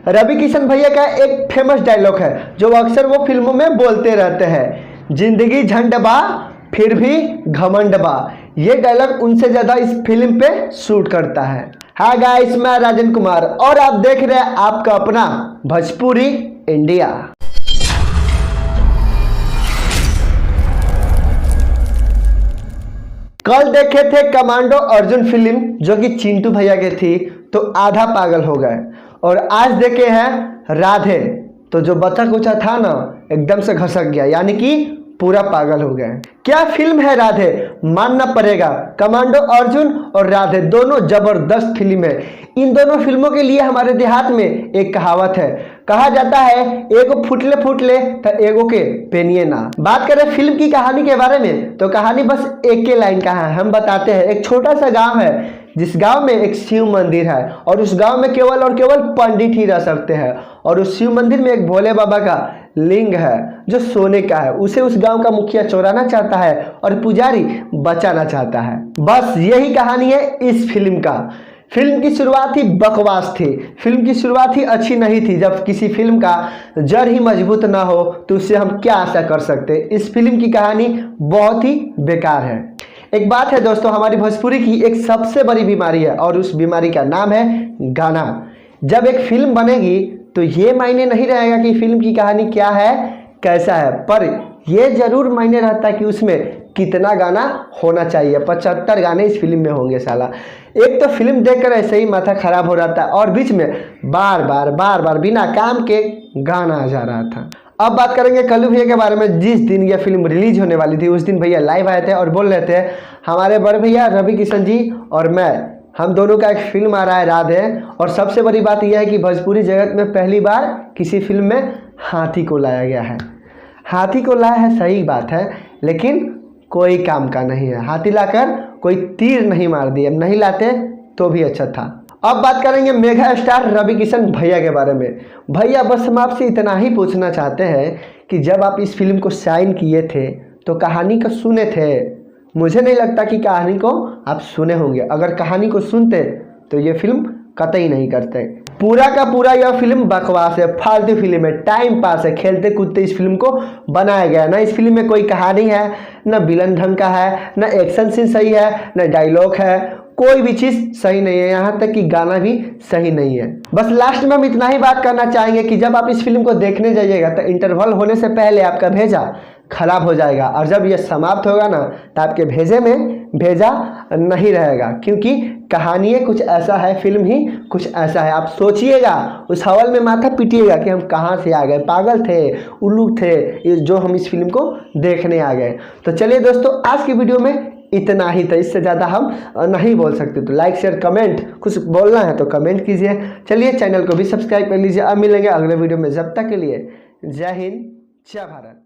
रवि किशन भैया का एक फेमस डायलॉग है जो अक्सर वो फिल्मों में बोलते रहते हैं, जिंदगी झंड बा फिर भी घमंड बा। ये डायलॉग उनसे ज़्यादा इस फिल्म पे शूट करता है। हाय गाइस, मैं राजन कुमार और आप देख रहे हैं आपका अपना भोजपुरी इंडिया। कल देखे थे कमांडो अर्जुन फिल्म जो कि चिंटू भैया की थी, तो आधा पागल हो गए। और आज देखे हैं राधे, तो जो बचा कुचा था ना एकदम से घसक गया, यानी कि पूरा पागल हो गए। क्या फिल्म है राधे, मानना पड़ेगा। कमांडो अर्जुन और राधे दोनों जबरदस्त फिल्म है। इन दोनों फिल्मों के लिए हमारे देहात में एक कहावत है, कहा जाता है एगो फुटले फुटले तो एगो के पेनिए ना। बात करें फिल्म की कहानी के बारे में तो कहानी बस एक के लाइन का है, हम बताते हैं। एक छोटा सा गांव है जिस गांव में एक शिव मंदिर है और उस गांव में केवल और केवल पंडित ही रह सकते हैं। और उस शिव मंदिर में एक भोले बाबा का लिंग है जो सोने का है। उसे उस गांव का मुखिया चोराना चाहता है और पुजारी बचाना चाहता है। बस यही कहानी है इस फिल्म का। फिल्म की शुरुआत ही बकवास थी, फिल्म की शुरुआत ही अच्छी नहीं थी। जब किसी फिल्म का जड़ ही मजबूत ना हो तो उससे हम क्या आशा कर सकते। इस फिल्म की कहानी बहुत ही बेकार है। एक बात है दोस्तों, हमारी भोजपुरी की एक सबसे बड़ी बीमारी है और उस बीमारी का नाम है गाना। जब एक फिल्म बनेगी तो ये मायने नहीं रहेगा कि फिल्म की कहानी क्या है, कैसा है, पर यह जरूर मायने रहता है कि उसमें कितना गाना होना चाहिए। 75 गाने इस फिल्म में होंगे साला। एक तो फिल्म देखकर ऐसे ही माथा खराब हो रहा था और बीच में बार बार बिना काम के गाना आ जा रहा था। अब बात करेंगे कल्लू भैया के बारे में। जिस दिन यह फिल्म रिलीज होने वाली थी उस दिन भैया लाइव आए थे और बोल रहे थे हमारे बड़े भैया रवि किशन जी और मैं, हम दोनों का एक फिल्म आ रहा है राधे। और सबसे बड़ी बात यह है कि भोजपुरी जगत में पहली बार किसी फिल्म में हाथी को लाया गया है। हाथी को लाया है सही बात है, लेकिन कोई काम का नहीं है। हाथी लाकर कोई तीर नहीं मार दिए, नहीं लाते तो भी अच्छा था। अब बात करेंगे मेगा स्टार रवि किशन भैया के बारे में। भैया बस हम आपसे इतना ही पूछना चाहते हैं कि जब आप इस फिल्म को साइन किए थे तो कहानी को सुने थे? मुझे नहीं लगता कि कहानी को आप सुने होंगे। अगर कहानी को सुनते तो ये फिल्म कतई नहीं करते। पूरा का पूरा यह फिल्म बकवास है, फालतू फिल्म है, टाइम पास है, खेलते कूदते इस फिल्म को बनाया गया। ना इस फिल्म में कोई कहानी है, ना विलन ढंग का है, ना एक्शन सीन सही है, ना डायलॉग है, कोई भी चीज़ सही नहीं है। यहाँ तक कि गाना भी सही नहीं है। बस लास्ट में हम इतना ही बात करना चाहेंगे कि जब आप इस फिल्म को देखने जाइएगा तो इंटरवल होने से पहले आपका भेजा खराब हो जाएगा और जब यह समाप्त होगा ना तो आपके भेजे में भेजा नहीं रहेगा, क्योंकि कहानी कुछ ऐसा है, फिल्म ही कुछ ऐसा है। आप सोचिएगा, उस हवल में माथा पीटिएगा कि हम कहाँ से आ गए, पागल थे, उल्लू थे जो हम इस फिल्म को देखने आ गए। तो चलिए दोस्तों, आज की वीडियो में इतना ही था, इससे ज़्यादा हम नहीं बोल सकते। तो लाइक शेयर कमेंट, कुछ बोलना है तो कमेंट कीजिए। चलिए चैनल को भी सब्सक्राइब कर लीजिए। अब मिलेंगे अगले वीडियो में, जब तक के लिए जय हिंद जय भारत।